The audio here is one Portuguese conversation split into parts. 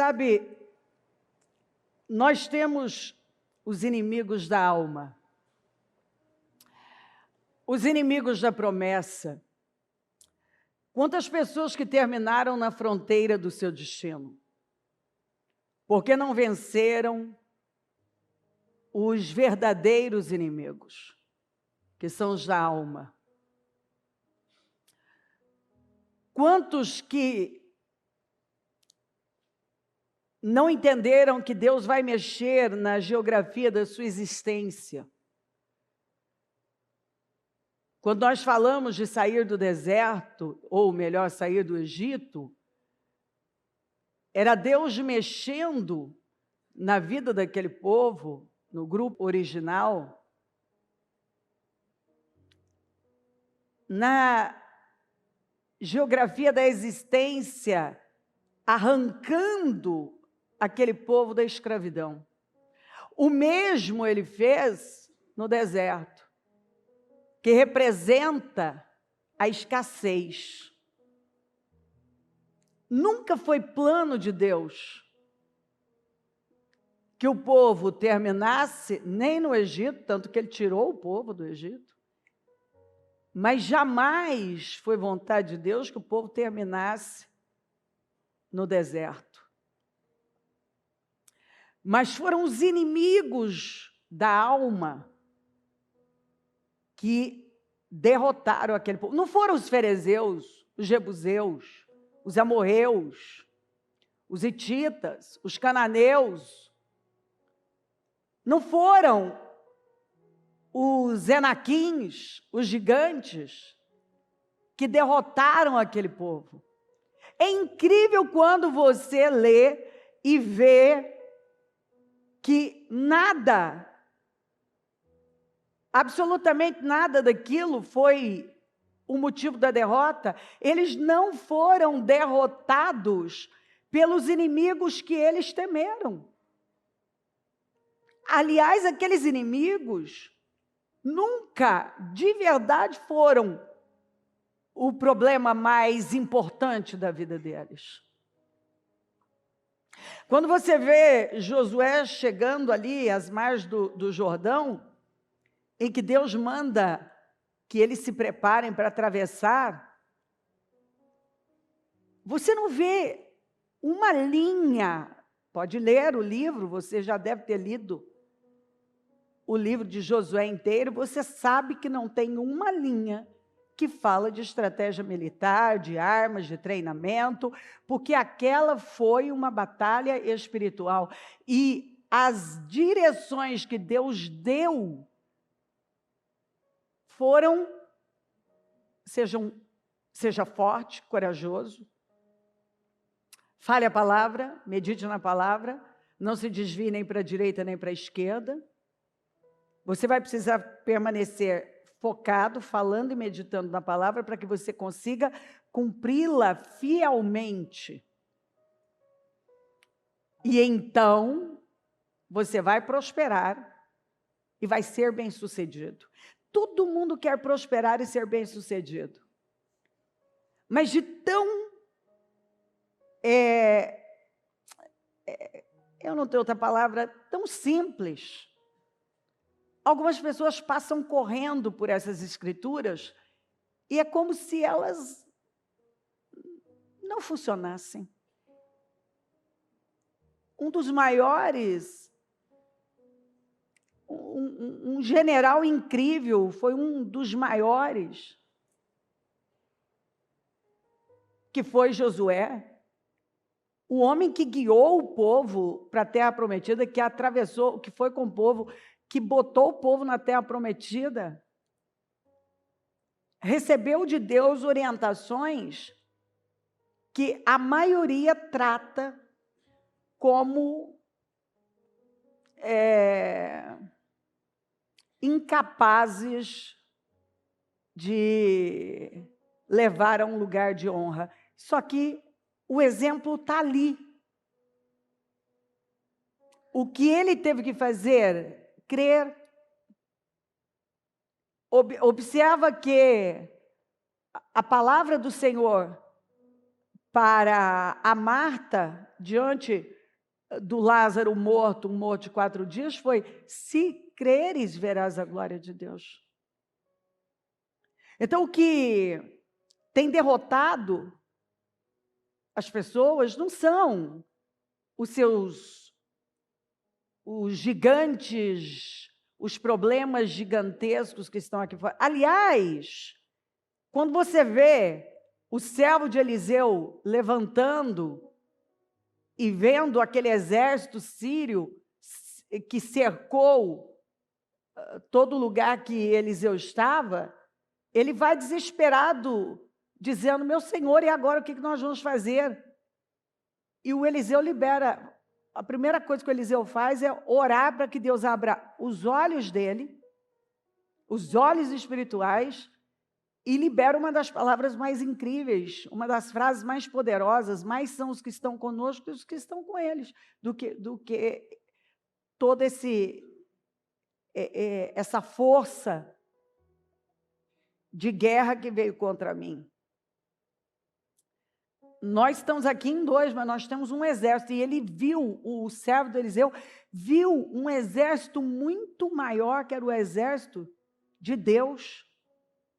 Sabe, nós temos os inimigos da alma, os inimigos da promessa. Quantas pessoas que terminaram na fronteira do seu destino, porque não venceram os verdadeiros inimigos, que são os da alma. Quantos que não entenderam que Deus vai mexer na geografia da sua existência? Quando nós falamos de sair do deserto, ou melhor, sair do Egito, era Deus mexendo na vida daquele povo, no grupo original, na geografia da existência, arrancando aquele povo da escravidão. O mesmo ele fez no deserto, que representa a escassez. Nunca foi plano de Deus que o povo terminasse nem no Egito, tanto que ele tirou o povo do Egito, mas jamais foi vontade de Deus que o povo terminasse no deserto. Mas foram os inimigos da alma que derrotaram aquele povo. Não foram os ferezeus, os jebuseus, os amorreus, os hititas, os cananeus. Não foram os enaquins, os gigantes, que derrotaram aquele povo. É incrível quando você lê e vê que nada, absolutamente nada daquilo foi o motivo da derrota. Eles não foram derrotados pelos inimigos que eles temeram. Aliás, aqueles inimigos nunca, de verdade, foram o problema mais importante da vida deles. Quando você vê Josué chegando ali às margens do Jordão, em que Deus manda que eles se preparem para atravessar, você não vê uma linha. Pode ler o livro, você já deve ter lido o livro de Josué inteiro, você sabe que não tem uma linha que fala de estratégia militar, de armas, de treinamento, porque aquela foi uma batalha espiritual. E as direções que Deus deu foram: seja forte, corajoso, fale a palavra, medite na palavra, não se desvie nem para a direita nem para a esquerda. Você vai precisar permanecer focado, falando e meditando na palavra, para que você consiga cumpri-la fielmente. E então, você vai prosperar e vai ser bem-sucedido. Todo mundo quer prosperar e ser bem-sucedido. Mas de tão... eu não tenho outra palavra, tão simples. Algumas pessoas passam correndo por essas escrituras e é como se elas não funcionassem. Um dos maiores, um general incrível, foi um dos maiores, que foi Josué, o homem que guiou o povo para a terra prometida, que atravessou, que foi com o povo, que botou o povo na terra prometida, recebeu de Deus orientações que a maioria trata como incapazes de levar a um lugar de honra. Só que o exemplo está ali. O que ele teve que fazer? Crer. Observa que a palavra do Senhor para a Marta, diante do Lázaro morto, um morto de 4 dias, foi: se creres, verás a glória de Deus. Então, o que tem derrotado as pessoas não são os gigantes, os problemas gigantescos que estão aqui fora. Aliás, quando você vê o servo de Eliseu levantando e vendo aquele exército sírio que cercou todo lugar que Eliseu estava, ele vai desesperado, dizendo: meu senhor, e agora o que nós vamos fazer? E o Eliseu libera. A primeira coisa que o Eliseu faz é orar para que Deus abra os olhos dele, os olhos espirituais, e libera uma das palavras mais incríveis, uma das frases mais poderosas: mais são os que estão conosco que os que estão com eles, do que toda essa força de guerra que veio contra mim. Nós estamos aqui em 2, mas nós temos um exército. E ele viu, o servo de Eliseu, viu um exército muito maior, que era o exército de Deus,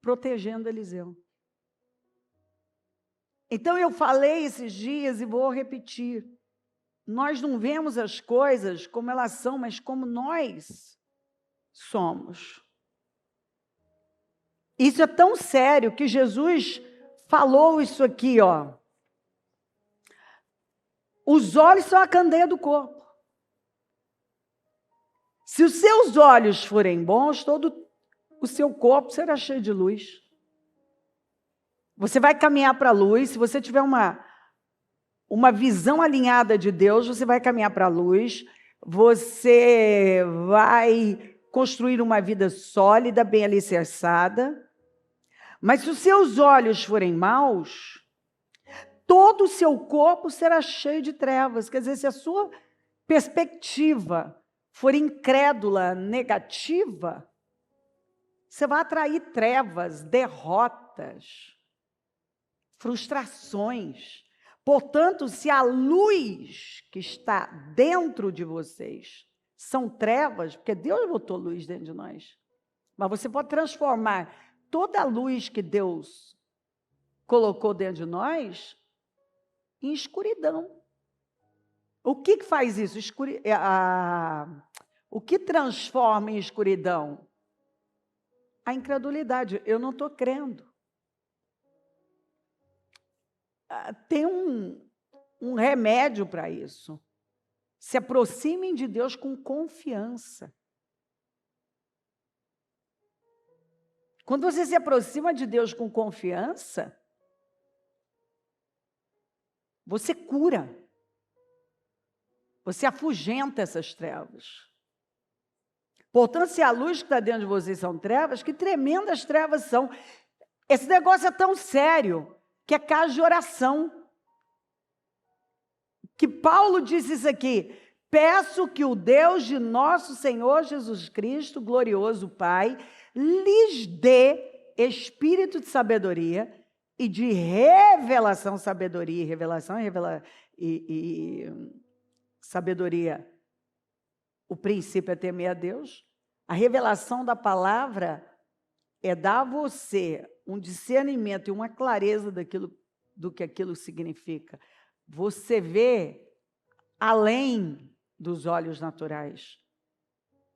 protegendo Eliseu. Então, eu falei esses dias e vou repetir. Nós não vemos as coisas como elas são, mas como nós somos. Isso é tão sério que Jesus falou isso aqui, ó. Os olhos são a candeia do corpo. Se os seus olhos forem bons, todo o seu corpo será cheio de luz. Você vai caminhar para a luz. Se você tiver uma visão alinhada de Deus, você vai caminhar para a luz. Você vai construir uma vida sólida, bem alicerçada. Mas se os seus olhos forem maus, todo o seu corpo será cheio de trevas. Quer dizer, se a sua perspectiva for incrédula, negativa, você vai atrair trevas, derrotas, frustrações. Portanto, se a luz que está dentro de vocês são trevas, porque Deus botou luz dentro de nós, mas você pode transformar toda a luz que Deus colocou dentro de nós em escuridão. O que faz isso? O que transforma em escuridão? A incredulidade. Eu não estou crendo. Tem um remédio para isso. Se aproximem de Deus com confiança. Quando você se aproxima de Deus com confiança, você cura. Você afugenta essas trevas. Portanto, se a luz que está dentro de vocês são trevas, que tremendas trevas são. Esse negócio é tão sério que é caso de oração. Que Paulo disse isso aqui: peço que o Deus de nosso Senhor Jesus Cristo, glorioso Pai, lhes dê espírito de sabedoria e de revelação. Sabedoria e sabedoria, o princípio é temer a Deus. A revelação da palavra é dar a você um discernimento e uma clareza do que aquilo significa. Você vê além dos olhos naturais,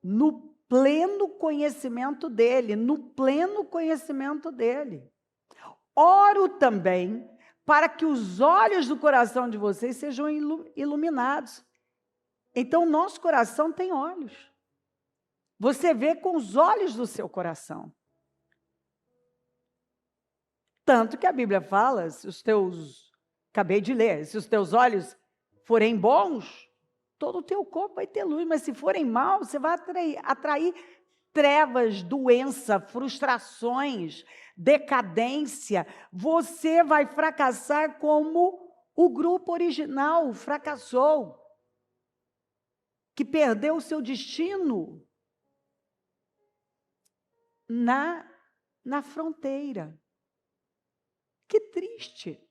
no pleno conhecimento dele, Oro também para que os olhos do coração de vocês sejam iluminados. Então, nosso coração tem olhos. Você vê com os olhos do seu coração. Tanto que a Bíblia fala, acabei de ler, se os teus olhos forem bons, todo o teu corpo vai ter luz, mas se forem maus, você vai atrair trevas, doença, frustrações, decadência. Você vai fracassar como o grupo original fracassou, que perdeu o seu destino na fronteira. Que triste.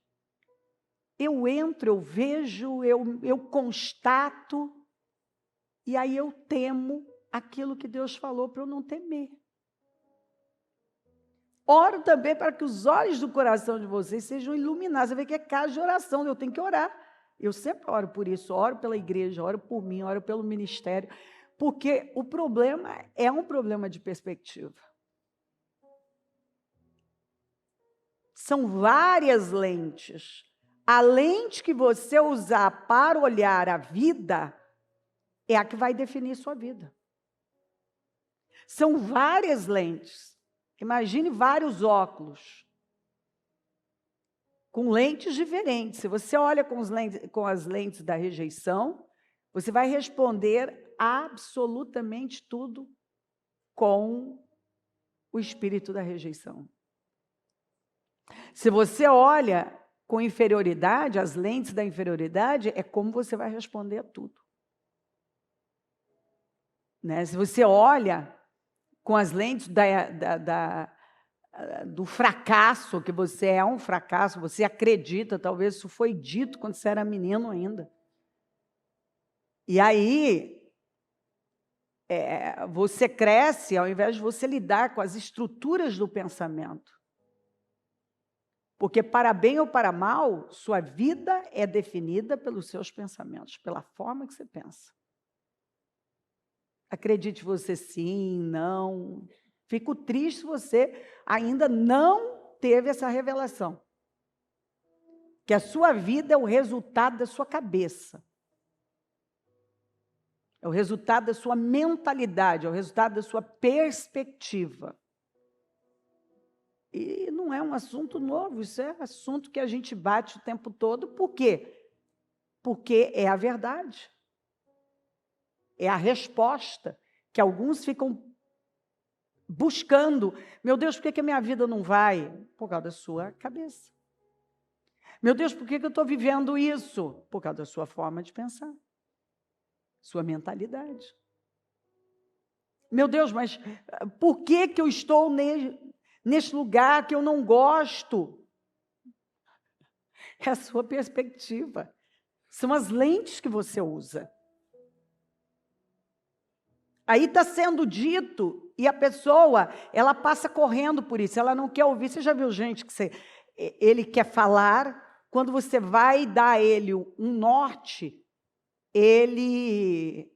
eu entro, eu vejo, eu constato, e aí eu temo aquilo que Deus falou para eu não temer. Oro também para que os olhos do coração de vocês sejam iluminados. Você vê que é caso de oração, eu tenho que orar. Eu sempre oro por isso, oro pela igreja, oro por mim, oro pelo ministério, porque o problema é um problema de perspectiva. São várias lentes. A lente que você usar para olhar a vida é a que vai definir sua vida. São várias lentes. Imagine vários óculos com lentes diferentes. Se você olha com as lentes da rejeição, você vai responder absolutamente tudo com o espírito da rejeição. Se você olha com inferioridade, as lentes da inferioridade, é como você vai responder a tudo. Né? Se você olha com as lentes do fracasso, que você é um fracasso, você acredita, talvez isso foi dito quando você era menino ainda. E aí, você cresce ao invés de você lidar com as estruturas do pensamento. Porque para bem ou para mal, sua vida é definida pelos seus pensamentos, pela forma que você pensa. Acredite você sim, não. Fico triste se você ainda não teve essa revelação. Que a sua vida é o resultado da sua cabeça. É o resultado da sua mentalidade, é o resultado da sua perspectiva. E não é um assunto novo, isso é assunto que a gente bate o tempo todo. Por quê? Porque é a verdade. É a resposta que alguns ficam buscando. Meu Deus, por que a minha vida não vai? Por causa da sua cabeça. Meu Deus, por que eu estou vivendo isso? Por causa da sua forma de pensar. Sua mentalidade. Meu Deus, mas por que eu estou neste lugar que eu não gosto? É a sua perspectiva. São as lentes que você usa. Aí está sendo dito, e a pessoa, ela passa correndo por isso, ela não quer ouvir. Você já viu gente que ele quer falar, quando você vai dar a ele um norte, ele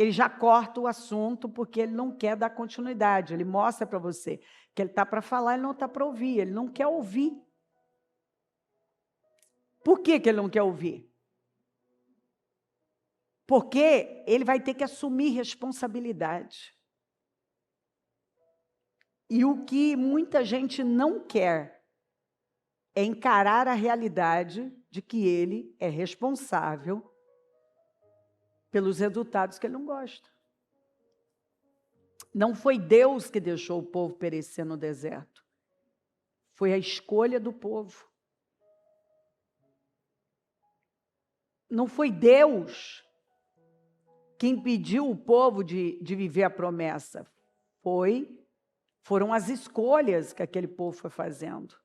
já corta o assunto, porque ele não quer dar continuidade. Ele mostra para você que ele está para falar, ele não está para ouvir, ele não quer ouvir. Por que ele não quer ouvir? Porque ele vai ter que assumir responsabilidade. E o que muita gente não quer é encarar a realidade de que ele é responsável pelos resultados que ele não gosta. Não foi Deus que deixou o povo perecer no deserto. Foi a escolha do povo. Não foi Deus que impediu o povo de viver a promessa. Foram as escolhas que aquele povo foi fazendo.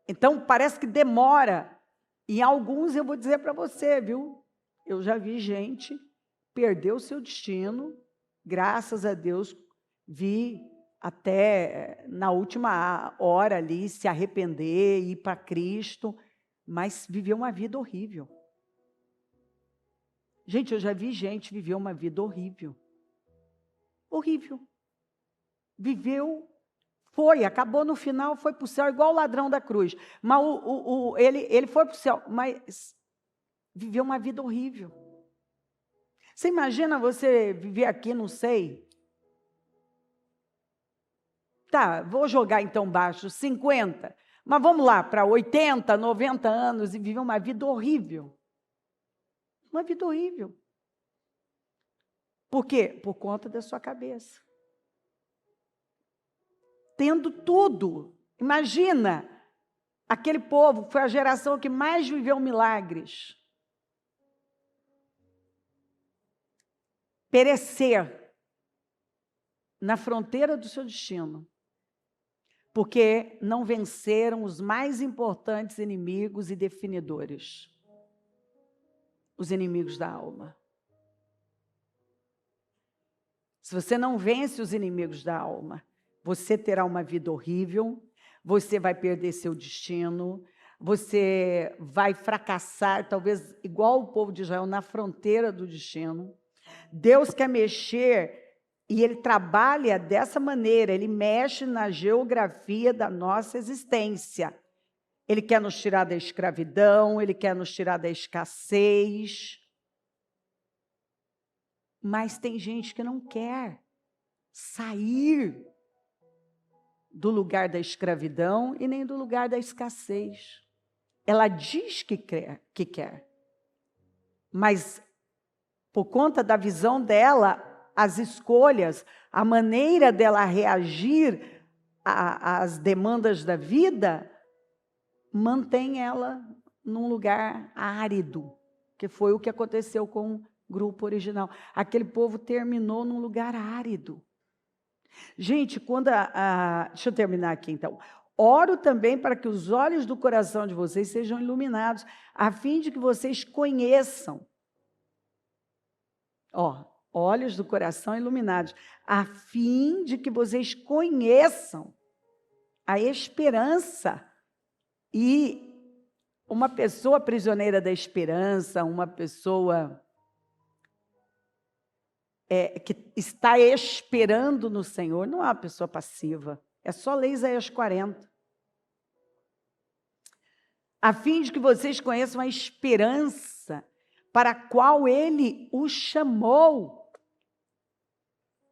Então, parece que demora. E alguns, eu vou dizer para você, viu? Eu já vi gente perder o seu destino, graças a Deus, vi até na última hora ali se arrepender, ir para Cristo, mas viveu uma vida horrível. Gente, eu já vi gente viver uma vida horrível. Horrível. Viveu, acabou no final, foi para o céu, igual o ladrão da cruz. Mas ele foi para o céu, mas viveu uma vida horrível. Você imagina você viver aqui, não sei. Tá, vou jogar então baixo, 50. Mas vamos lá, para 80, 90 anos e viver uma vida horrível. Uma vida horrível. Por quê? Por conta da sua cabeça. Tendo tudo. Imagina, aquele povo foi a geração que mais viveu milagres. Perecer na fronteira do seu destino, porque não venceram os mais importantes inimigos e definidores, os inimigos da alma. Se você não vence os inimigos da alma, você terá uma vida horrível, você vai perder seu destino, você vai fracassar, talvez igual o povo de Israel, na fronteira do destino. Deus quer mexer e Ele trabalha dessa maneira, Ele mexe na geografia da nossa existência. Ele quer nos tirar da escravidão, Ele quer nos tirar da escassez. Mas tem gente que não quer sair do lugar da escravidão e nem do lugar da escassez. Ela diz que quer, mas por conta da visão dela, as escolhas, a maneira dela reagir às demandas da vida, mantém ela num lugar árido, que foi o que aconteceu com o grupo original. Aquele povo terminou num lugar árido. Gente, deixa eu terminar aqui então. Oro também para que os olhos do coração de vocês sejam iluminados, a fim de que vocês conheçam. Olhos do coração iluminados, a fim de que vocês conheçam a esperança. E uma pessoa prisioneira da esperança, uma pessoa que está esperando no Senhor, não é uma pessoa passiva. É só ler Isaías 40. A fim de que vocês conheçam a esperança para a qual Ele os chamou.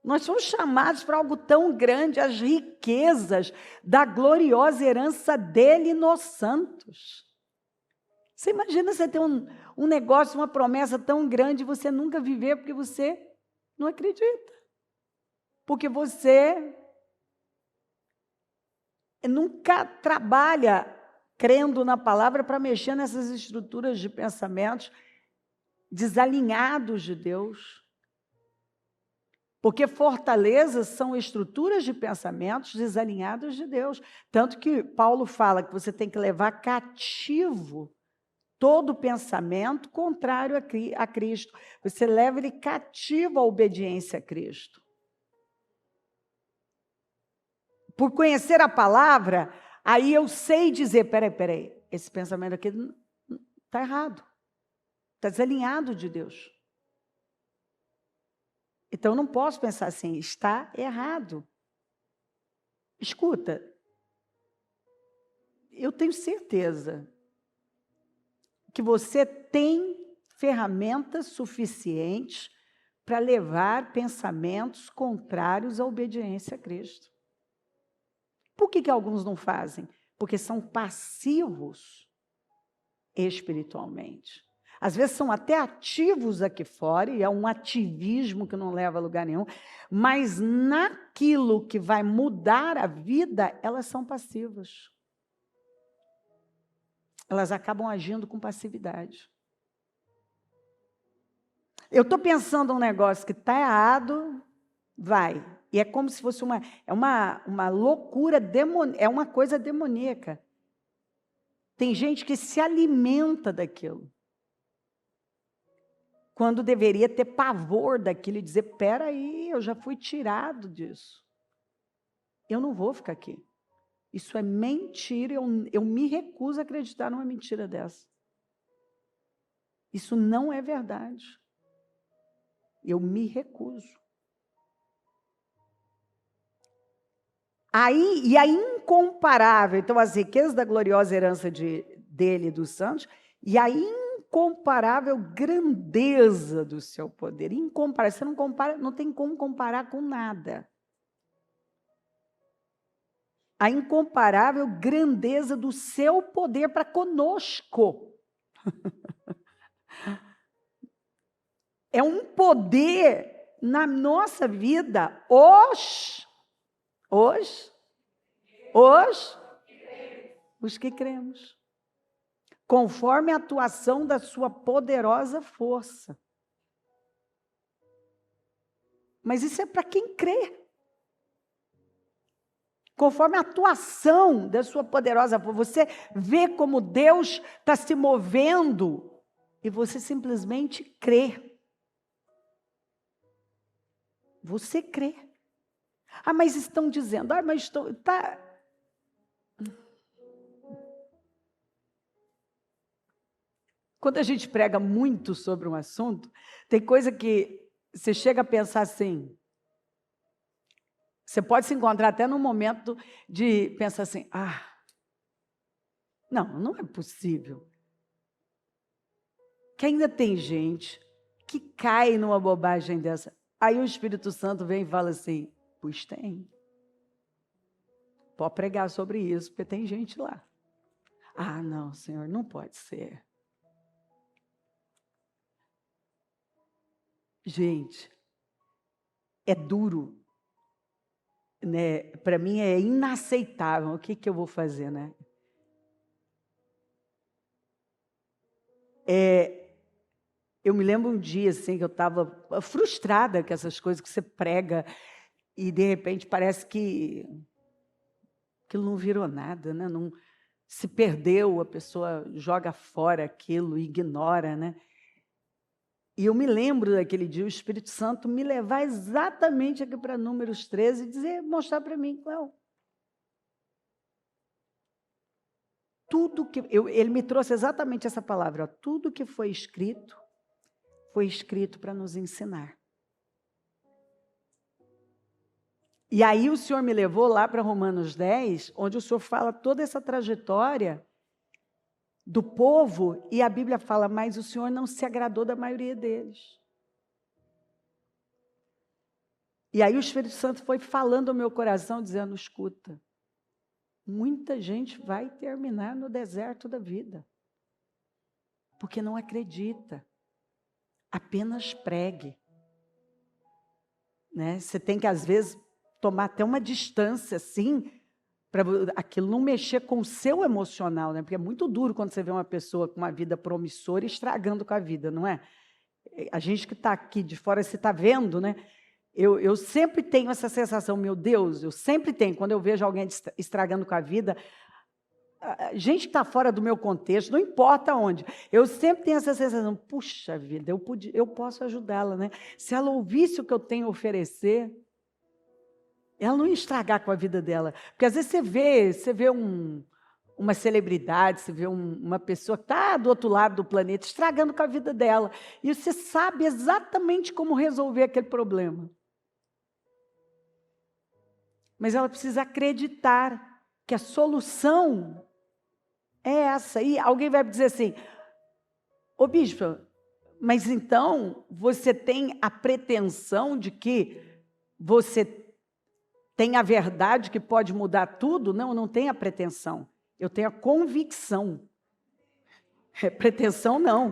Nós somos chamados para algo tão grande, as riquezas da gloriosa herança dele nos santos. Você imagina você ter um negócio, uma promessa tão grande e você nunca viver porque você não acredita. Porque você nunca trabalha crendo na palavra para mexer nessas estruturas de pensamentos desalinhados de Deus. Porque fortalezas são estruturas de pensamentos desalinhados de Deus. Tanto que Paulo fala que você tem que levar cativo todo pensamento contrário a Cristo. Você leva ele cativo à obediência a Cristo. Por conhecer a palavra, aí eu sei dizer, peraí, esse pensamento aqui está errado. Está desalinhado de Deus. Então, eu não posso pensar assim, está errado. Escuta, eu tenho certeza que você tem ferramentas suficientes para levar pensamentos contrários à obediência a Cristo. Por que alguns não fazem? Porque são passivos espiritualmente. Às vezes são até ativos aqui fora, e é um ativismo que não leva a lugar nenhum, mas naquilo que vai mudar a vida, elas são passivas. Elas acabam agindo com passividade. Eu estou pensando um negócio que está errado, vai. E é como se fosse uma loucura, é uma coisa demoníaca. Tem gente que se alimenta daquilo, quando deveria ter pavor daquilo e dizer, peraí, eu já fui tirado disso. Eu não vou ficar aqui. Isso é mentira, eu me recuso a acreditar numa mentira dessa. Isso não é verdade. Eu me recuso. E a incomparável, então as riquezas da gloriosa herança dele e dos santos, e a incomparável grandeza do seu poder. Incomparável, você não compara, não tem como comparar com nada. A incomparável grandeza do seu poder para conosco. É um poder na nossa vida, os que cremos. Conforme a atuação da sua poderosa força. Mas isso é para quem crê. conforme a atuação da sua poderosa força. Você vê como Deus está se movendo e você simplesmente crê. Você crê. Ah, mas estão dizendo, mas tá. Quando a gente prega muito sobre um assunto, tem coisa que você chega a pensar assim. Você pode se encontrar até num momento de pensar assim, não é possível. Que ainda tem gente que cai numa bobagem dessa. Aí o Espírito Santo vem e fala assim, pois tem. Pode pregar sobre isso, porque tem gente lá. Não, Senhor, não pode ser. Gente, é duro, né? Para mim é inaceitável. O que eu vou fazer, né? Eu me lembro um dia assim que eu estava frustrada com essas coisas que você prega e de repente parece que aquilo não virou nada, né? Não se perdeu, a pessoa joga fora aquilo, ignora, né? E eu me lembro daquele dia, o Espírito Santo me levar exatamente aqui para Números 13 e dizer, mostrar para mim, Cléo. Ele me trouxe exatamente essa palavra, ó, tudo que foi escrito para nos ensinar. E aí o Senhor me levou lá para Romanos 10, onde o Senhor fala toda essa trajetória do povo, e a Bíblia fala, mas o Senhor não se agradou da maioria deles. E aí o Espírito Santo foi falando ao meu coração, dizendo, escuta, muita gente vai terminar no deserto da vida, porque não acredita, apenas pregue. Né? Você tem que, às vezes, tomar até uma distância, assim, para aquilo não mexer com o seu emocional, né? Porque é muito duro quando você vê uma pessoa com uma vida promissora estragando com a vida, não é? A gente que está aqui de fora, você está vendo, né? Eu sempre tenho essa sensação, meu Deus, eu sempre tenho, quando eu vejo alguém estragando com a vida, gente que está fora do meu contexto, não importa onde, eu sempre tenho essa sensação, puxa vida, eu posso ajudá-la, né? Se ela ouvisse o que eu tenho a oferecer, ela não ia estragar com a vida dela. Porque às vezes você vê uma celebridade, você vê uma pessoa que está do outro lado do planeta estragando com a vida dela. E você sabe exatamente como resolver aquele problema. Mas ela precisa acreditar que a solução é essa. E alguém vai dizer assim, ô bispo, mas então você tem a pretensão de que você tem a verdade que pode mudar tudo? Não, eu não tenho a pretensão. Eu tenho a convicção. Pretensão não.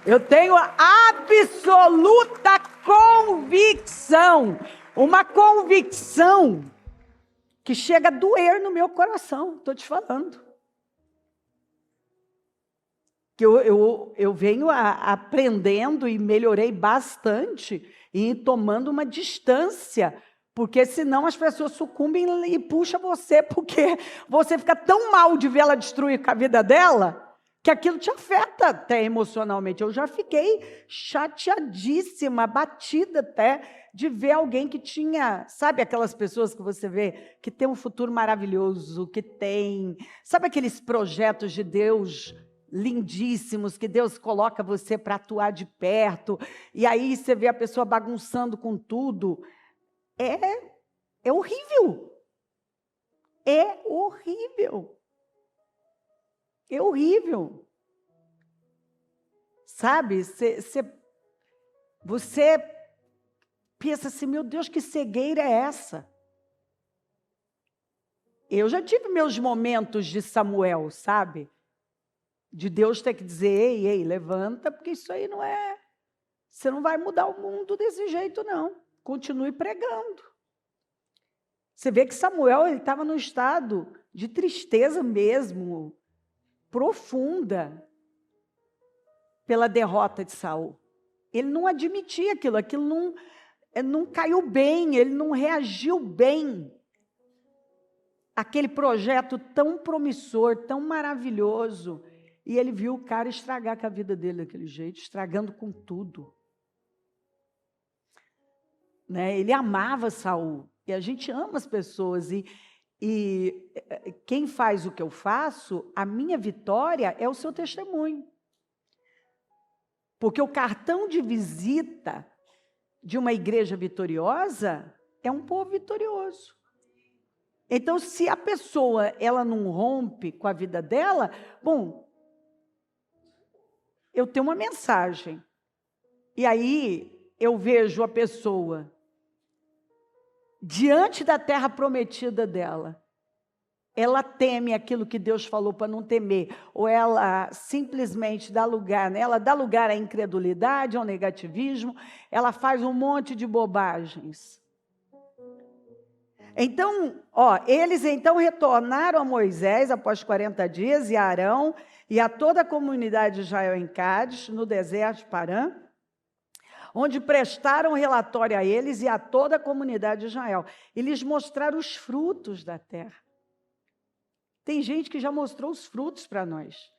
Eu tenho a absoluta convicção. Uma convicção que chega a doer no meu coração. Estou te falando. Que eu venho aprendendo e melhorei bastante e tomando uma distância, porque senão as pessoas sucumbem e puxam você, porque você fica tão mal de ver ela destruir a vida dela, que aquilo te afeta até emocionalmente. Eu já fiquei chateadíssima, abatida até, de ver alguém que tinha, sabe aquelas pessoas que você vê, que tem um futuro maravilhoso, que tem, sabe aqueles projetos de Deus lindíssimos, que Deus coloca você para atuar de perto, e aí você vê a pessoa bagunçando com tudo. É horrível. É horrível. É horrível. Sabe, você pensa assim, meu Deus, que cegueira é essa? Eu já tive meus momentos de Samuel, sabe? De Deus ter que dizer, ei, levanta, porque isso aí não é... Você não vai mudar o mundo desse jeito, não. Continue pregando. Você vê que Samuel estava num estado de tristeza mesmo, profunda, pela derrota de Saul. Ele não admitia aquilo não... não caiu bem, ele não reagiu bem àquele projeto tão promissor, tão maravilhoso. E ele viu o cara estragar com a vida dele daquele jeito, estragando com tudo. Né? Ele amava Saul, e a gente ama as pessoas, e quem faz o que eu faço, a minha vitória é o seu testemunho. Porque o cartão de visita de uma igreja vitoriosa é um povo vitorioso. Então, se a pessoa ela não rompe com a vida dela, bom, eu tenho uma mensagem. E aí eu vejo a pessoa diante da terra prometida dela. Ela teme aquilo que Deus falou para não temer, ou ela simplesmente dá lugar, né? Ela dá lugar à incredulidade, ao negativismo, ela faz um monte de bobagens. Então, eles então retornaram a Moisés após 40 dias, e a Arão, e a toda a comunidade de Israel em Cádiz, no deserto de Parã, onde prestaram relatório a eles e a toda a comunidade de Israel. E lhes mostraram os frutos da terra. Tem gente que já mostrou os frutos para nós.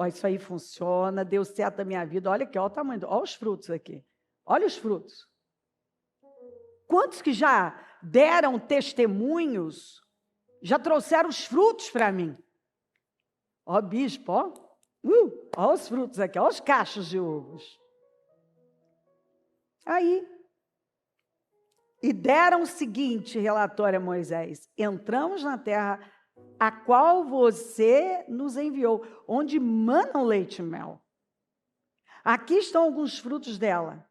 Isso aí funciona, deu certo na minha vida. Olha aqui, olha o tamanho, olha os frutos aqui. Olha os frutos. Quantos que já deram testemunhos, já trouxeram os frutos para mim? Bispo, olha os frutos aqui, olha os cachos de uvas. Aí, e deram o seguinte relatório a Moisés: entramos na terra a qual você nos enviou, onde manam leite e mel. Aqui estão alguns frutos dela.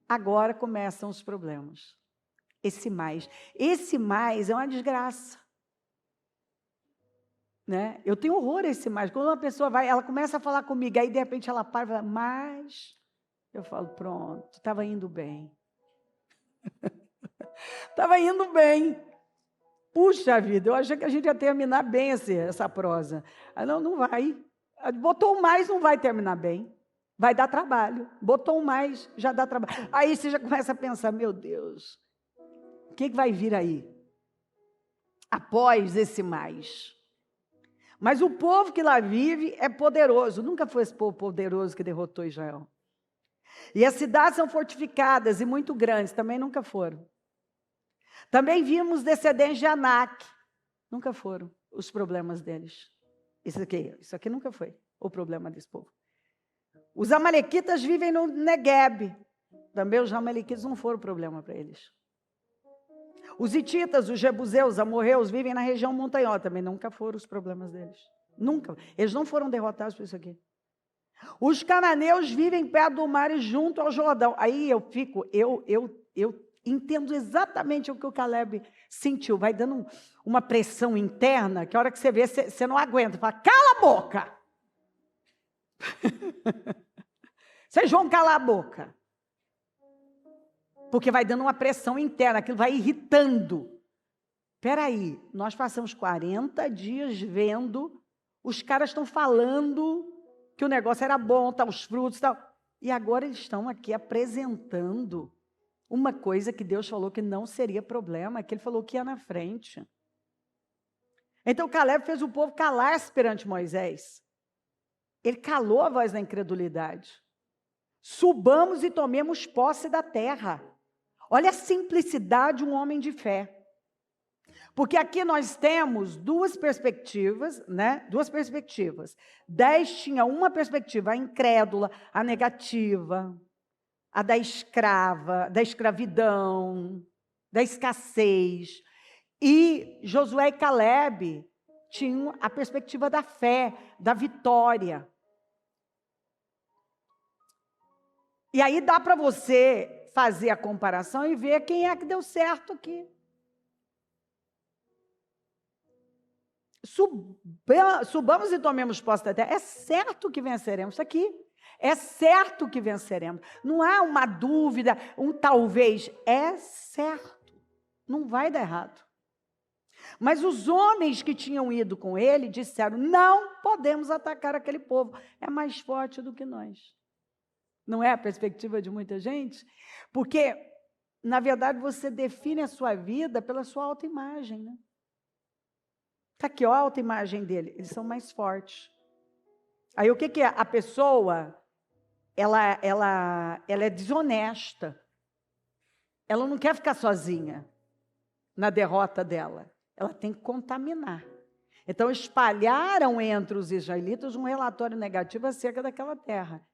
Agora começam os problemas. Esse mais é uma desgraça. Né? Eu tenho horror a esse mais. Quando uma pessoa vai, ela começa a falar comigo, aí de repente ela para e fala, mas... Eu falo, pronto, estava indo bem. Estava indo bem. Puxa vida, eu achei que a gente ia terminar bem essa prosa. Não vai. Botou mais, não vai terminar bem. Vai dar trabalho. Botou mais, já dá trabalho. Aí você já começa a pensar, meu Deus, o que vai vir aí? Após esse mais. Mas o povo que lá vive é poderoso. Nunca foi esse povo poderoso que derrotou Israel. E as cidades são fortificadas e muito grandes, também nunca foram. Também vimos descendentes de Anak, nunca foram os problemas deles. Isso aqui nunca foi o problema desse povo. Os amalequitas vivem no Negueb, também os amalequitas não foram problema para eles. Os hititas, os jebuseus, os amorreus vivem na região montanhosa, também nunca foram os problemas deles. Nunca, eles não foram derrotados por isso aqui. Os cananeus vivem perto do mar e junto ao Jordão. Aí eu entendo exatamente o que o Caleb sentiu. Vai dando uma pressão interna, que a hora que você vê, você não aguenta. Fala, cala a boca! Vocês vão calar a boca. Porque vai dando uma pressão interna, aquilo vai irritando. Espera aí, nós passamos 40 dias vendo, os caras estão falando que o negócio era bom, tá, os frutos e tal. E agora eles estão aqui apresentando uma coisa que Deus falou que não seria problema, que ele falou que ia na frente. Então Caleb fez o povo calar-se perante Moisés. Ele calou a voz da incredulidade. Subamos e tomemos posse da terra. Olha a simplicidade de um homem de fé. Porque aqui nós temos duas perspectivas, né? Duas perspectivas. 10 tinha uma perspectiva, a incrédula, a negativa, a da escrava, da escravidão, da escassez. E Josué e Caleb tinham a perspectiva da fé, da vitória. E aí dá para você fazer a comparação e ver quem é que deu certo aqui. Subamos e tomemos posse da terra. É certo que venceremos. Isso aqui. É certo que venceremos. Não há uma dúvida, um talvez. É certo. Não vai dar errado. Mas os homens que tinham ido com ele disseram, não podemos atacar aquele povo. É mais forte do que nós. Não é a perspectiva de muita gente? Porque na verdade, você define a sua vida pela sua autoimagem, né? Está aqui, ó, a autoimagem dele. Eles são mais fortes. Aí o que é? A pessoa, ela é desonesta. Ela não quer ficar sozinha na derrota dela. Ela tem que contaminar. Então, espalharam entre os israelitas um relatório negativo acerca daquela terra.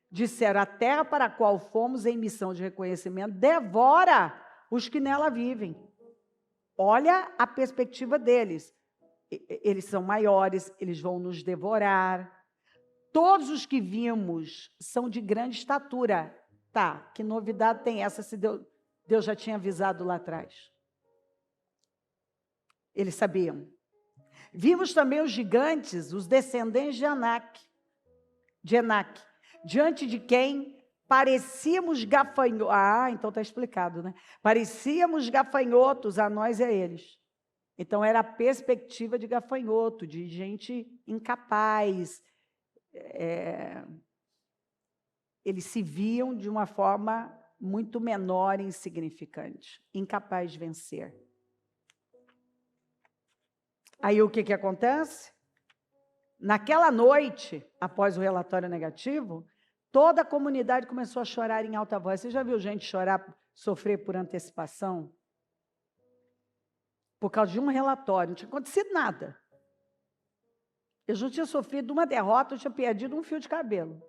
Disseram, a terra para a qual fomos em missão de reconhecimento devora os que nela vivem. Olha a perspectiva deles. Eles são maiores, eles vão nos devorar. Todos os que vimos são de grande estatura. Tá, que novidade tem essa se Deus já tinha avisado lá atrás? Eles sabiam. Vimos também os gigantes, os descendentes de Enaque, diante de quem parecíamos gafanhotos. Ah, então está explicado, né? Parecíamos gafanhotos a nós e a eles. Então era a perspectiva de gafanhoto, de gente incapaz. Eles se viam de uma forma muito menor e insignificante, incapaz de vencer. Aí o que acontece? Naquela noite, após o relatório negativo, toda a comunidade começou a chorar em alta voz. Você já viu gente chorar, sofrer por antecipação? Por causa de um relatório, não tinha acontecido nada. Eu não tinha sofrido uma derrota, eu tinha perdido um fio de cabelo.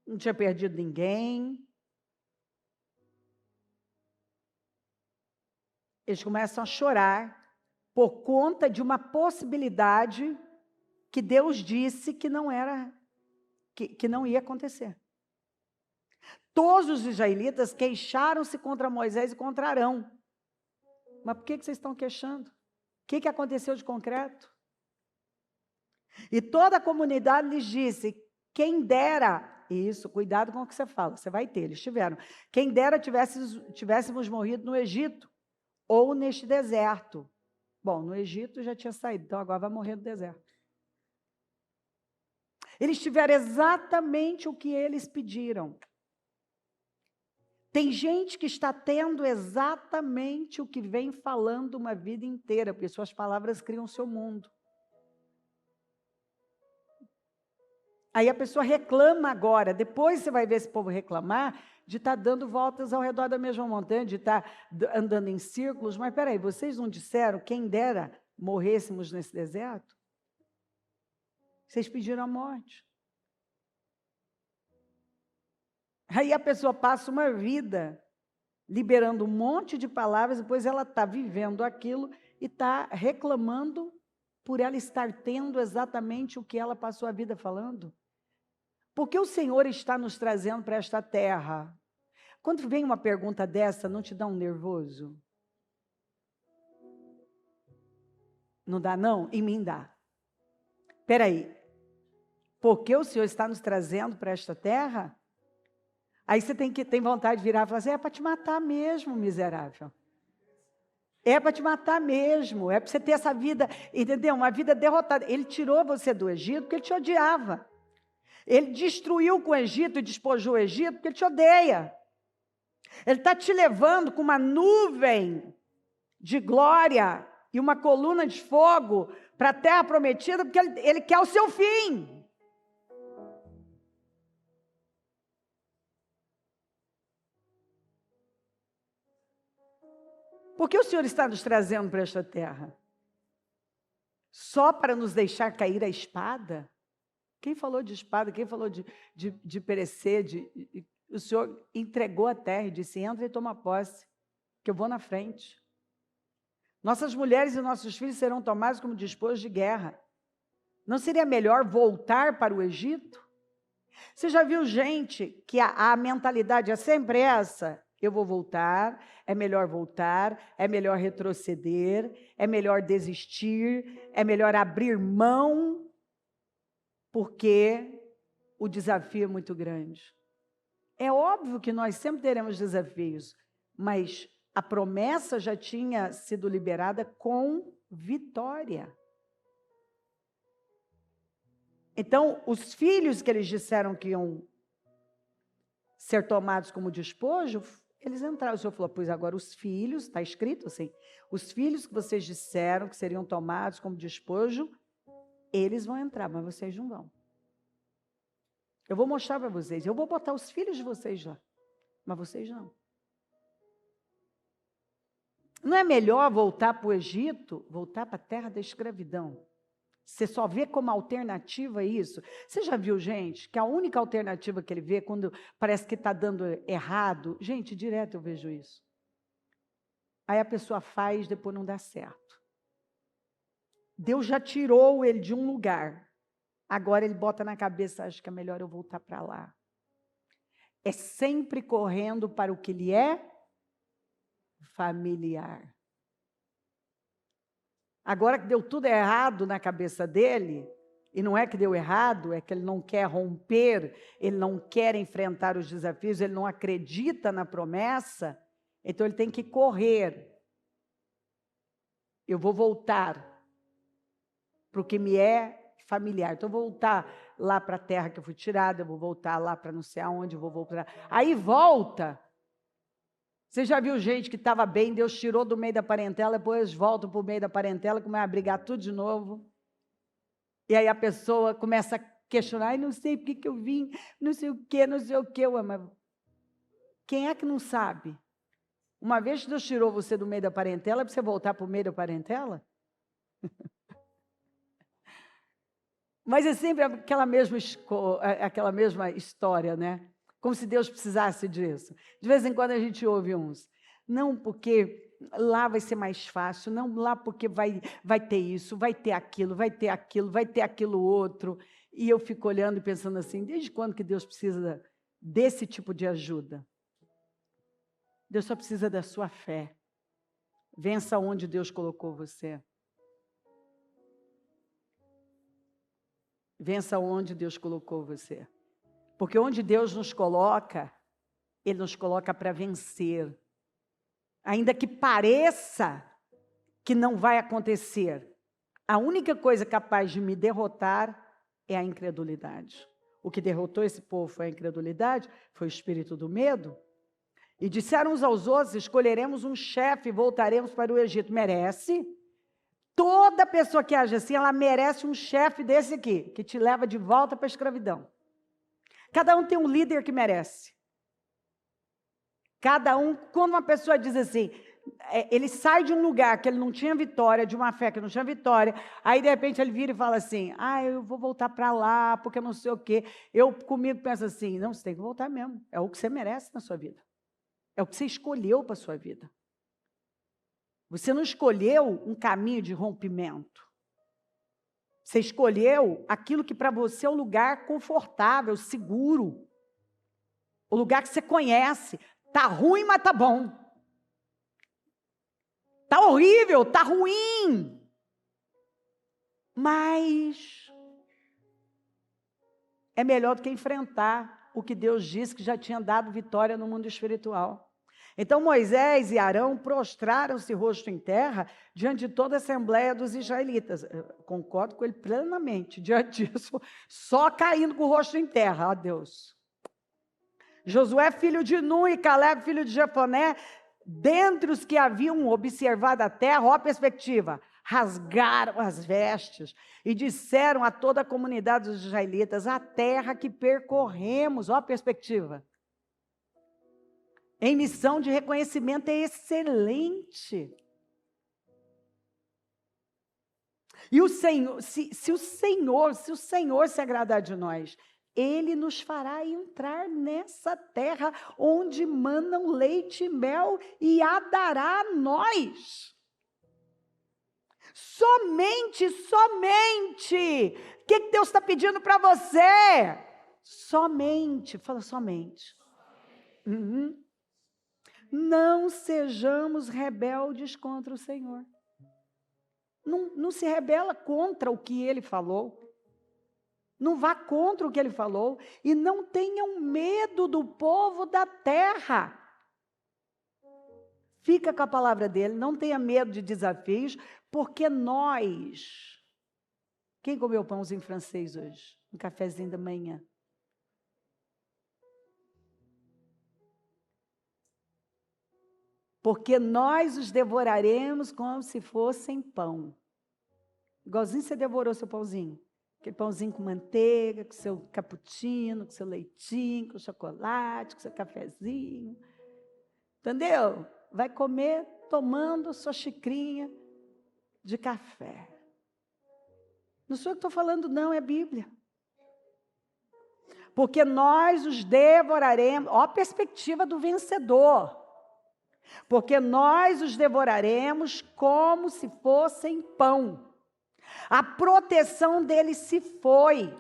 Não tinha perdido ninguém. Eles começam a chorar por conta de uma possibilidade que Deus disse que não era, que não ia acontecer. Todos os israelitas queixaram-se contra Moisés e contra Arão. Mas por que vocês estão queixando? O que aconteceu de concreto? E toda a comunidade lhes disse, quem dera, isso, cuidado com o que você fala, você vai ter, eles tiveram. Quem dera tivéssemos morrido no Egito, ou neste deserto. Bom, no Egito já tinha saído, então agora vai morrer no deserto. Eles tiveram exatamente o que eles pediram. Tem gente que está tendo exatamente o que vem falando uma vida inteira, porque suas palavras criam seu mundo. Aí a pessoa reclama agora, depois você vai ver esse povo reclamar de estar dando voltas ao redor da mesma montanha, de estar andando em círculos, mas peraí, vocês não disseram, quem dera morrêssemos nesse deserto? Vocês pediram a morte. Aí a pessoa passa uma vida liberando um monte de palavras, depois ela está vivendo aquilo e está reclamando por ela estar tendo exatamente o que ela passou a vida falando. Porque o Senhor está nos trazendo para esta terra. Quando vem uma pergunta dessa, não te dá um nervoso? Não dá não? Em mim dá. Espera aí. Porque o Senhor está nos trazendo para esta terra? Aí você tem vontade de virar e falar assim, é para te matar mesmo, miserável. É para te matar mesmo, é para você ter essa vida, entendeu? Uma vida derrotada. Ele tirou você do Egito porque ele te odiava. Ele destruiu com o Egito e despojou o Egito porque ele te odeia. Ele está te levando com uma nuvem de glória e uma coluna de fogo para a terra prometida porque ele quer o seu fim. Por que o Senhor está nos trazendo para esta terra? Só para nos deixar cair a espada? Quem falou de espada? Quem falou de perecer? O Senhor entregou a terra e disse, entra e toma posse, que eu vou na frente. Nossas mulheres e nossos filhos serão tomados como despojos de guerra. Não seria melhor voltar para o Egito? Você já viu gente que a mentalidade é sempre essa? Eu vou voltar, é melhor retroceder, é melhor desistir, é melhor abrir mão, porque o desafio é muito grande. É óbvio que nós sempre teremos desafios, mas a promessa já tinha sido liberada com vitória. Então, os filhos que eles disseram que iam ser tomados como despojo, eles entraram. O Senhor falou, pois agora os filhos, está escrito assim, os filhos que vocês disseram que seriam tomados como despojo, eles vão entrar, mas vocês não vão. Eu vou mostrar para vocês, eu vou botar os filhos de vocês lá, mas vocês não. Não é melhor voltar para o Egito, voltar para a terra da escravidão? Você só vê como alternativa isso. Você já viu, gente, que a única alternativa que ele vê quando parece que está dando errado? Gente, direto eu vejo isso. Aí a pessoa faz, depois não dá certo. Deus já tirou ele de um lugar. Agora ele bota na cabeça, acho que é melhor eu voltar para lá. É sempre correndo para o que lhe é familiar. Agora que deu tudo errado na cabeça dele, e não é que deu errado, é que ele não quer romper, ele não quer enfrentar os desafios, ele não acredita na promessa, então ele tem que correr. Eu vou voltar para o que me é familiar. Então, eu vou voltar lá para a terra que eu fui tirada, eu vou voltar lá para não sei aonde, eu vou voltar. Aí volta. Você já viu gente que estava bem, Deus tirou do meio da parentela, depois volta para o meio da parentela, começa a brigar tudo de novo. E aí a pessoa começa a questionar, ai, não sei por que eu vim, não sei o quê, não sei o quê. Ué, mas quem é que não sabe? Uma vez que Deus tirou você do meio da parentela, é para você voltar para o meio da parentela? Mas é sempre aquela mesma história, né? Como se Deus precisasse disso. De vez em quando a gente ouve uns. Não porque lá vai ser mais fácil, não lá porque vai ter isso, vai ter aquilo, vai ter aquilo, vai ter aquilo outro. E eu fico olhando e pensando assim, desde quando que Deus precisa desse tipo de ajuda? Deus só precisa da sua fé. Vença onde Deus colocou você. Vença onde Deus colocou você. Porque onde Deus nos coloca, Ele nos coloca para vencer. Ainda que pareça que não vai acontecer, a única coisa capaz de me derrotar é a incredulidade. O que derrotou esse povo foi a incredulidade, foi o espírito do medo. E disseram uns aos outros, escolheremos um chefe e voltaremos para o Egito. Merece? Toda pessoa que age assim, ela merece um chefe desse aqui, que te leva de volta para a escravidão. Cada um tem um líder que merece. Cada um, quando uma pessoa diz assim, ele sai de um lugar que ele não tinha vitória, de uma fé que não tinha vitória, aí de repente ele vira e fala assim, eu vou voltar para lá, porque eu não sei o quê. Eu comigo penso assim, não, você tem que voltar mesmo, é o que você merece na sua vida. É o que você escolheu para a sua vida. Você não escolheu um caminho de rompimento. Você escolheu aquilo que para você é um lugar confortável, seguro. O lugar que você conhece. Tá ruim, mas tá bom. Tá horrível, tá ruim. Mas é melhor do que enfrentar o que Deus disse que já tinha dado vitória no mundo espiritual. Então Moisés e Arão prostraram-se rosto em terra diante de toda a assembleia dos israelitas. Eu concordo com ele plenamente. Diante disso, só caindo com o rosto em terra, ó Deus. Josué, filho de Nun, e Caleb, filho de Jefoné, dentre os que haviam observado a terra, ó a perspectiva, rasgaram as vestes e disseram a toda a comunidade dos israelitas, a terra que percorremos, ó a perspectiva, em missão de reconhecimento é excelente. E o Senhor, se o Senhor se agradar de nós, Ele nos fará entrar nessa terra onde manam leite e mel e a dará a nós. Somente. O que Deus está pedindo para você? Somente, fala somente. Não sejamos rebeldes contra o Senhor. Não se rebela contra o que Ele falou. Não vá contra o que Ele falou. E não tenham medo do povo da terra. Fica com a palavra dele. Não tenha medo de desafios. Porque nós... Quem comeu pãozinho francês hoje? Um cafezinho da manhã. porque nós os devoraremos como se fossem pão. Igualzinho você devorou seu pãozinho. Aquele pãozinho com manteiga, com seu cappuccino, com seu leitinho, com chocolate, com seu cafezinho. Entendeu? Vai comer tomando sua xicrinha de café. Não sou eu que estou falando, não, é a Bíblia. Porque nós os devoraremos. Ó a perspectiva do vencedor. Porque nós os devoraremos como se fossem pão. A proteção deles se foi,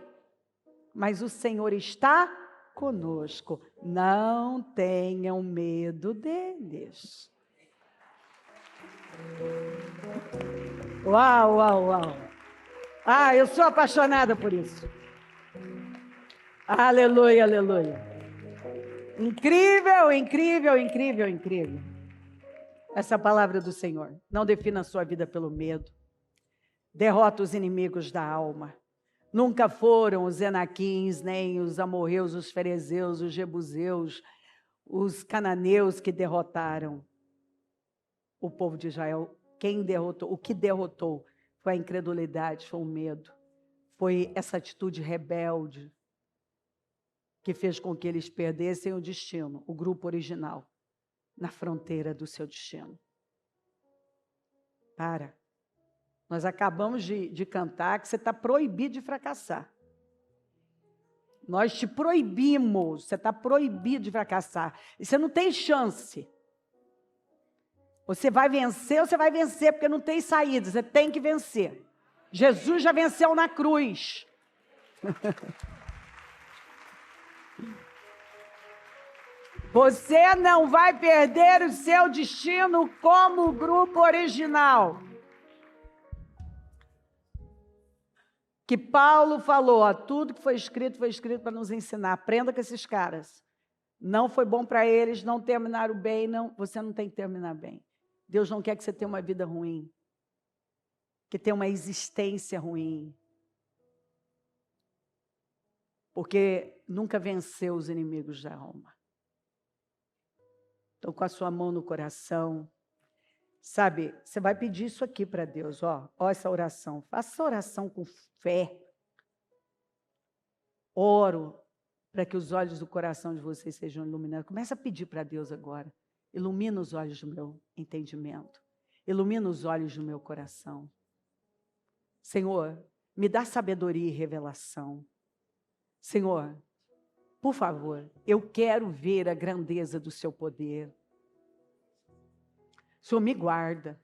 mas o Senhor está conosco. Não tenham medo deles. Uau, uau, uau. Ah, eu sou apaixonada por isso. Aleluia, aleluia. Incrível, incrível, incrível, incrível. Essa palavra do Senhor. Não defina a sua vida pelo medo. Derrota os inimigos da alma. Nunca foram os Enaquins, nem os amorreus, os ferezeus, os jebuseus, os cananeus que derrotaram o povo de Israel. Quem derrotou? O que derrotou foi a incredulidade, foi o medo. Foi essa atitude rebelde que fez com que eles perdessem o destino, o grupo original, na fronteira do seu destino. Nós acabamos de cantar que você está proibido de fracassar. Nós te proibimos, você está proibido de fracassar. E você não tem chance. Você vai vencer, porque não tem saída, você tem que vencer. Jesus já venceu na cruz. Você não vai perder o seu destino como o grupo original. Que Paulo falou, tudo que foi escrito para nos ensinar. Aprenda com esses caras. Não foi bom para eles, não terminaram bem, você não tem que terminar bem. Deus não quer que você tenha uma vida ruim, que tenha uma existência ruim. Porque nunca venceu os inimigos da alma. Então, com a sua mão no coração, sabe, você vai pedir isso aqui para Deus, ó essa oração. Faça essa oração com fé. Oro para que os olhos do coração de vocês sejam iluminados. Começa a pedir para Deus agora. Ilumina os olhos do meu entendimento. Ilumina os olhos do meu coração. Senhor, me dá sabedoria e revelação. Senhor, por favor, eu quero ver a grandeza do seu poder. O Senhor me guarda.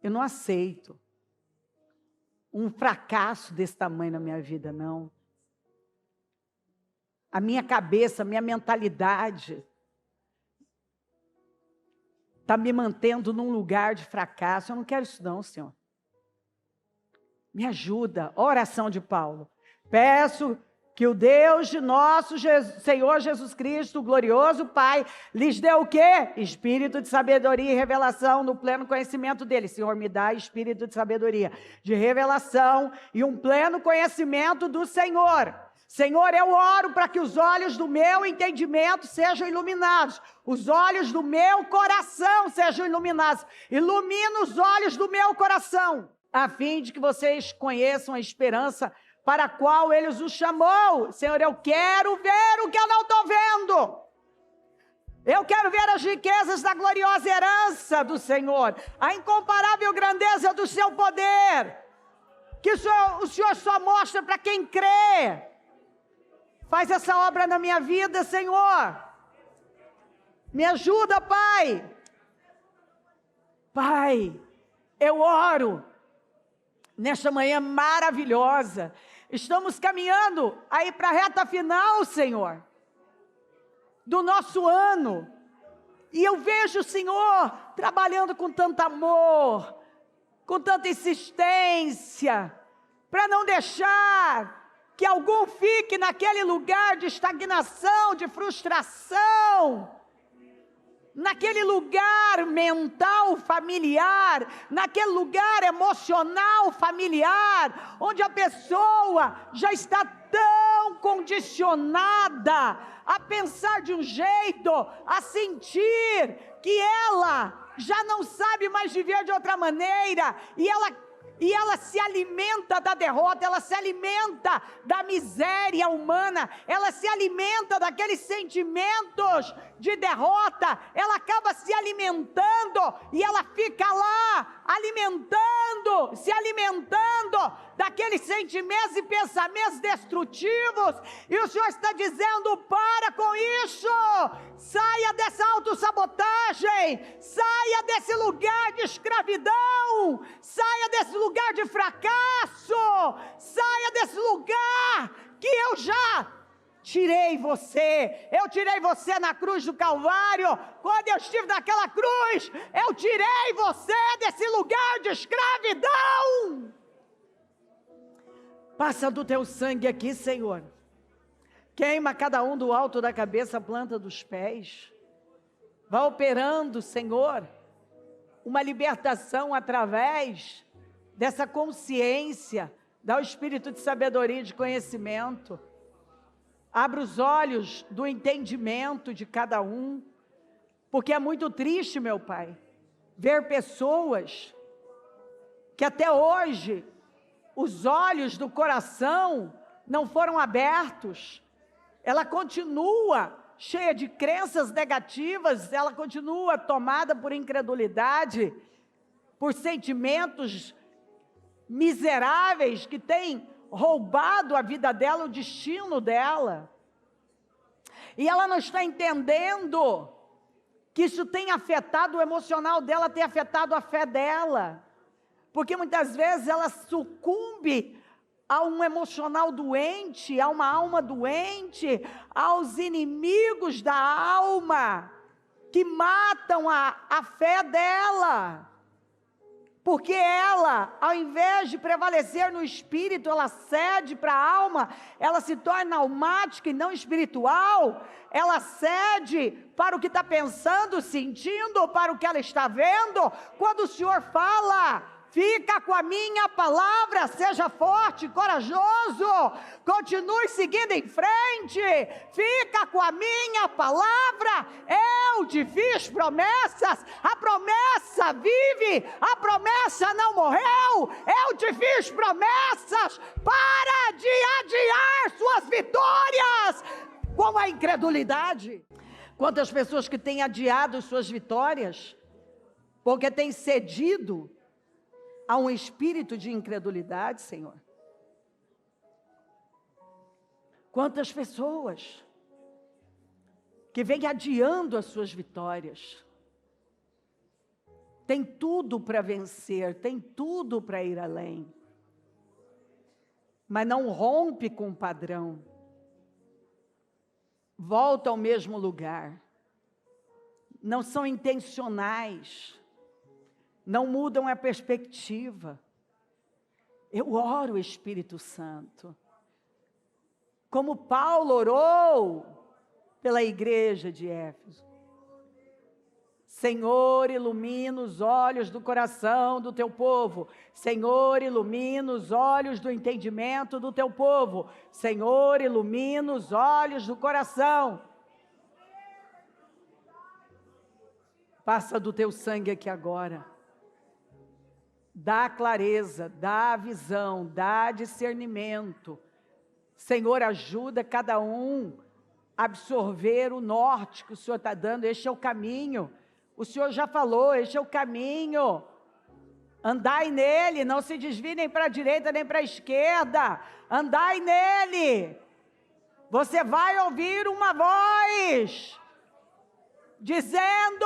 Eu não aceito um fracasso desse tamanho na minha vida, não. A minha cabeça, a minha mentalidade está me mantendo num lugar de fracasso. Eu não quero isso não, Senhor. Me ajuda. Oração de Paulo. Peço que o Deus de nosso Senhor Jesus Cristo, o glorioso Pai, lhes dê o quê? Espírito de sabedoria e revelação no pleno conhecimento dele. Senhor, me dá espírito de sabedoria, de revelação e um pleno conhecimento do Senhor. Senhor, eu oro para que os olhos do meu entendimento sejam iluminados. Os olhos do meu coração sejam iluminados. Ilumina os olhos do meu coração, a fim de que vocês conheçam a esperança para a qual Ele os chamou. Senhor, eu quero ver o que eu não estou vendo. Eu quero ver as riquezas da gloriosa herança do Senhor, a incomparável grandeza do seu poder, que o Senhor só mostra para quem crê. Faz essa obra na minha vida, Senhor. Me ajuda, Pai. Pai, eu oro nesta manhã maravilhosa. Estamos caminhando aí para a reta final, Senhor, do nosso ano. E eu vejo o Senhor trabalhando com tanto amor, com tanta insistência, para não deixar que algum fique naquele lugar de estagnação, de frustração, naquele lugar mental familiar, naquele lugar emocional familiar, onde a pessoa já está tão condicionada a pensar de um jeito, a sentir que ela já não sabe mais viver de outra maneira, e ela se alimenta da derrota, ela se alimenta da miséria humana, ela se alimenta daqueles sentimentos de derrota, ela acaba se alimentando, e ela fica lá, se alimentando daqueles sentimentos e pensamentos destrutivos, e o Senhor está dizendo: para com isso, saia dessa autossabotagem, saia desse lugar de escravidão, saia desse lugar de fracasso, saia desse lugar que eu já tirei você. Eu tirei você na cruz do Calvário. Quando eu estive naquela cruz, eu tirei você desse lugar de escravidão. Passa do teu sangue aqui, Senhor. Queima cada um do alto da cabeça à planta dos pés. Vai operando, Senhor, uma libertação através dessa consciência. Dá o espírito de sabedoria e de conhecimento. Abra os olhos do entendimento de cada um. Porque é muito triste, meu Pai, ver pessoas que até hoje os olhos do coração não foram abertos. Ela continua cheia de crenças negativas, ela continua tomada por incredulidade, por sentimentos miseráveis que têm roubado a vida dela, o destino dela. E ela não está entendendo que isso tem afetado o emocional dela, tem afetado a fé dela. Porque muitas vezes ela sucumbe a um emocional doente, a uma alma doente, aos inimigos da alma, que matam a fé dela. Porque ela, ao invés de prevalecer no espírito, ela cede para a alma, ela se torna almática e não espiritual, ela cede para o que está pensando, sentindo, para o que ela está vendo. Quando o Senhor fala: fica com a minha palavra, seja forte, corajoso, continue seguindo em frente, fica com a minha palavra, eu te fiz promessas, a promessa vive, a promessa não morreu, eu te fiz promessas. Para de adiar suas vitórias com a incredulidade. Quantas pessoas que têm adiado suas vitórias, porque têm cedido a um espírito de incredulidade, Senhor. Quantas pessoas que vêm adiando as suas vitórias, tem tudo para vencer, tem tudo para ir além, mas não rompe com o padrão, volta ao mesmo lugar, não são intencionais, não mudam a perspectiva. Eu oro, Espírito Santo, como Paulo orou pela igreja de Éfeso. Senhor, ilumina os olhos do coração do teu povo. Senhor, ilumina os olhos do entendimento do teu povo. Senhor, ilumina os olhos do coração. Passa do teu sangue aqui agora. Dá clareza, dá visão, dá discernimento. Senhor, ajuda cada um a absorver o norte que o Senhor está dando. Este é o caminho. O Senhor já falou, este é o caminho. Andai nele, não se desviem nem para a direita nem para a esquerda. Andai nele. Você vai ouvir uma voz dizendo: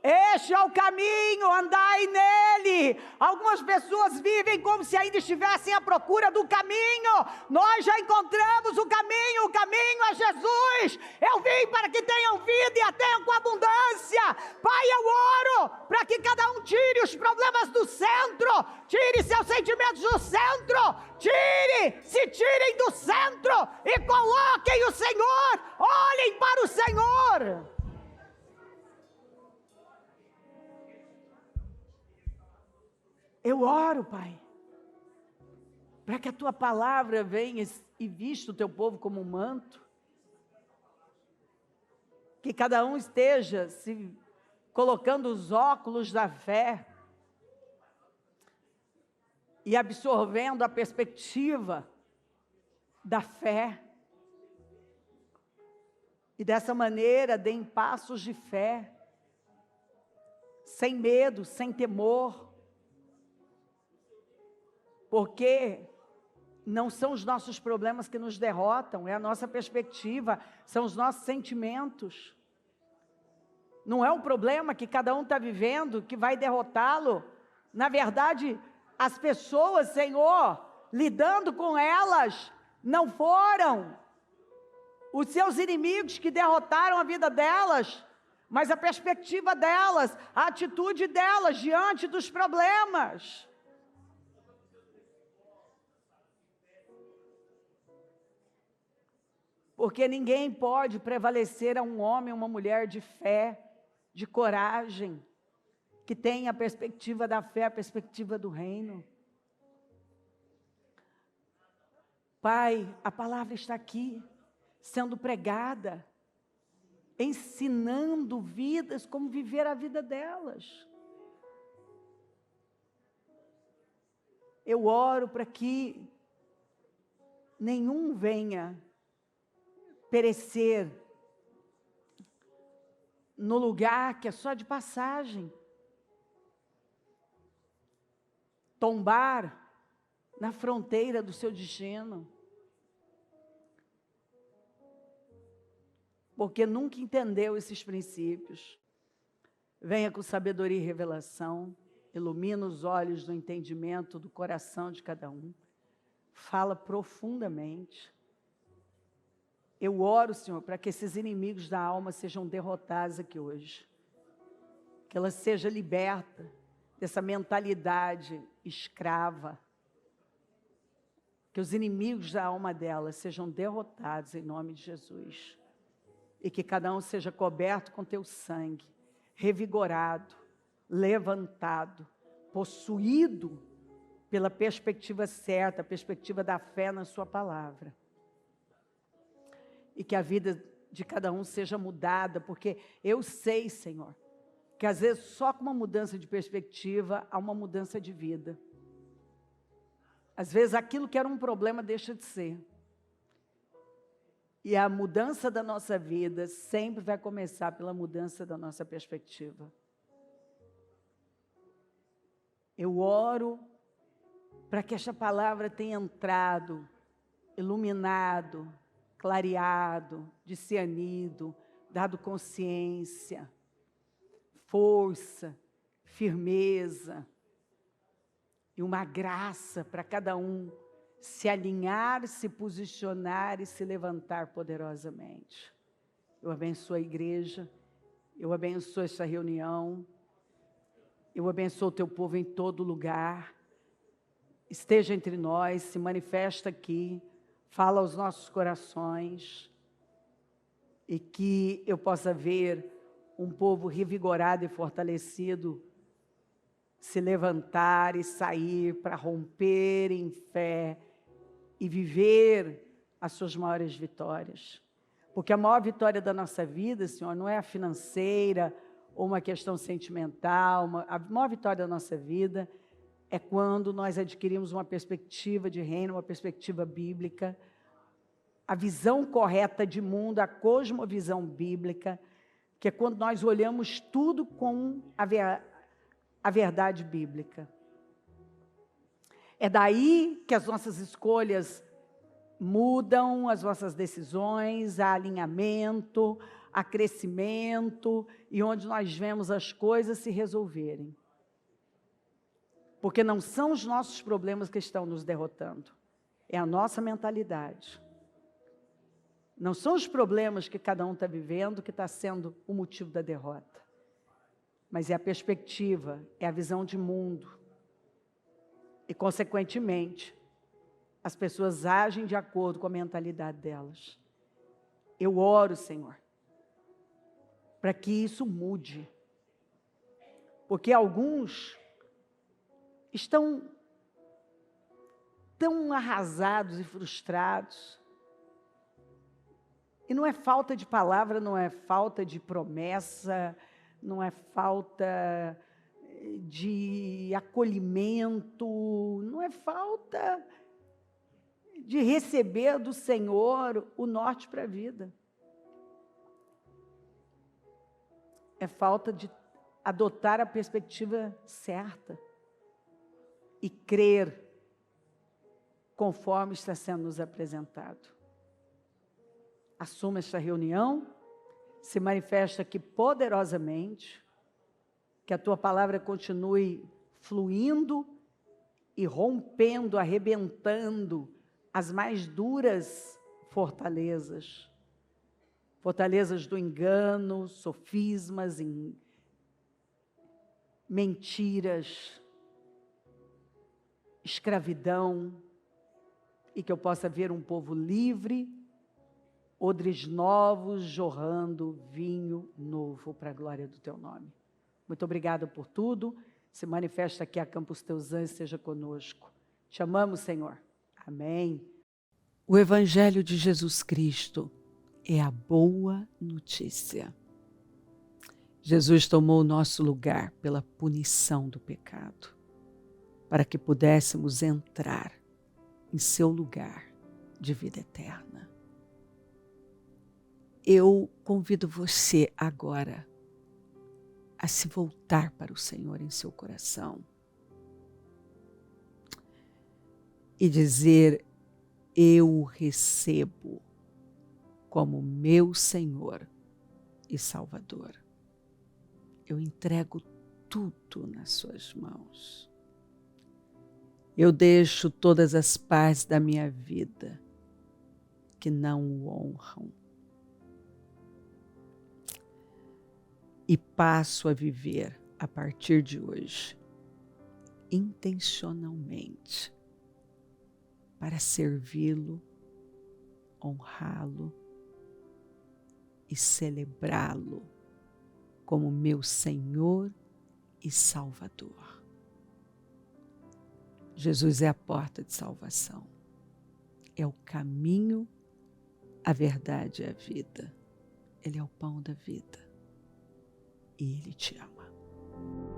este é o caminho, andai nele. Algumas pessoas vivem como se ainda estivessem à procura do caminho. Nós já encontramos o caminho é Jesus. Eu vim para que tenham vida e a tenham com abundância. Pai, eu oro para que cada um tire os problemas do centro, tire seus sentimentos do centro, se tirem do centro e coloquem o Senhor, olhem para o Senhor. Eu oro, Pai, para que a tua palavra venha e vista o teu povo como um manto, que cada um esteja se colocando os óculos da fé e absorvendo a perspectiva da fé, e dessa maneira deem passos de fé, sem medo, sem temor, porque não são os nossos problemas que nos derrotam, é a nossa perspectiva, são os nossos sentimentos. Não é um problema que cada um está vivendo que vai derrotá-lo. Na verdade, as pessoas, Senhor, lidando com elas, não foram os seus inimigos que derrotaram a vida delas, mas a perspectiva delas, a atitude delas diante dos problemas. Porque ninguém pode prevalecer a um homem ou uma mulher de fé, de coragem, que tem a perspectiva da fé, a perspectiva do reino. Pai, a palavra está aqui, sendo pregada, ensinando vidas como viver a vida delas. Eu oro para que nenhum venha perecer no lugar que é só de passagem, tombar na fronteira do seu destino, porque nunca entendeu esses princípios. Venha com sabedoria e revelação, ilumina os olhos do entendimento do coração de cada um, fala profundamente. Eu oro, Senhor, para que esses inimigos da alma sejam derrotados aqui hoje. Que ela seja liberta dessa mentalidade escrava. Que os inimigos da alma dela sejam derrotados em nome de Jesus. E que cada um seja coberto com teu sangue, revigorado, levantado, possuído pela perspectiva certa, a perspectiva da fé na sua palavra. E que a vida de cada um seja mudada, porque eu sei, Senhor, que às vezes só com uma mudança de perspectiva há uma mudança de vida. Às vezes aquilo que era um problema deixa de ser. E a mudança da nossa vida sempre vai começar pela mudança da nossa perspectiva. Eu oro para que esta palavra tenha entrado, iluminado, clareado, discernido, dado consciência, força, firmeza e uma graça para cada um se alinhar, se posicionar e se levantar poderosamente. Eu abençoo a igreja, eu abençoo esta reunião, eu abençoo o teu povo em todo lugar. Esteja entre nós, se manifesta aqui, fala aos nossos corações, e que eu possa ver um povo revigorado e fortalecido se levantar e sair para romper em fé e viver as suas maiores vitórias. Porque a maior vitória da nossa vida, Senhor, não é a financeira ou uma questão sentimental. A maior vitória da nossa vida é quando nós adquirimos uma perspectiva de reino, uma perspectiva bíblica, a visão correta de mundo, a cosmovisão bíblica, que é quando nós olhamos tudo com a verdade bíblica. É daí que as nossas escolhas mudam, as nossas decisões, há alinhamento, há crescimento, e onde nós vemos as coisas se resolverem. Porque não são os nossos problemas que estão nos derrotando, é a nossa mentalidade. Não são os problemas que cada um está vivendo que está sendo o motivo da derrota, mas é a perspectiva, é a visão de mundo. E, consequentemente, as pessoas agem de acordo com a mentalidade delas. Eu oro, Senhor, para que isso mude. Porque alguns estão tão arrasados e frustrados. E não é falta de palavra, não é falta de promessa, não é falta de acolhimento, não é falta de receber do Senhor o norte para a vida. É falta de adotar a perspectiva certa e crer conforme está sendo nos apresentado. Assuma esta reunião, se manifesta aqui poderosamente, que a tua palavra continue fluindo e rompendo, arrebentando as mais duras fortalezas. Fortalezas do engano, sofismas, mentiras, escravidão, e que eu possa ver um povo livre, odres novos jorrando vinho novo para a glória do teu nome. Muito obrigada por tudo. Se manifesta aqui a Campos Teus Anjos, seja conosco. Te amamos, Senhor. Amém. O Evangelho de Jesus Cristo é a boa notícia. Jesus tomou o nosso lugar pela punição do pecado, para que pudéssemos entrar em seu lugar de vida eterna. Eu convido você agora a se voltar para o Senhor em seu coração e dizer: eu o recebo como meu Senhor e Salvador. Eu entrego tudo nas suas mãos. Eu deixo todas as partes da minha vida que não o honram e passo a viver a partir de hoje intencionalmente para servi-lo, honrá-lo e celebrá-lo como meu Senhor e Salvador. Jesus é a porta de salvação, é o caminho, a verdade e a vida. Ele é o pão da vida e Ele te ama.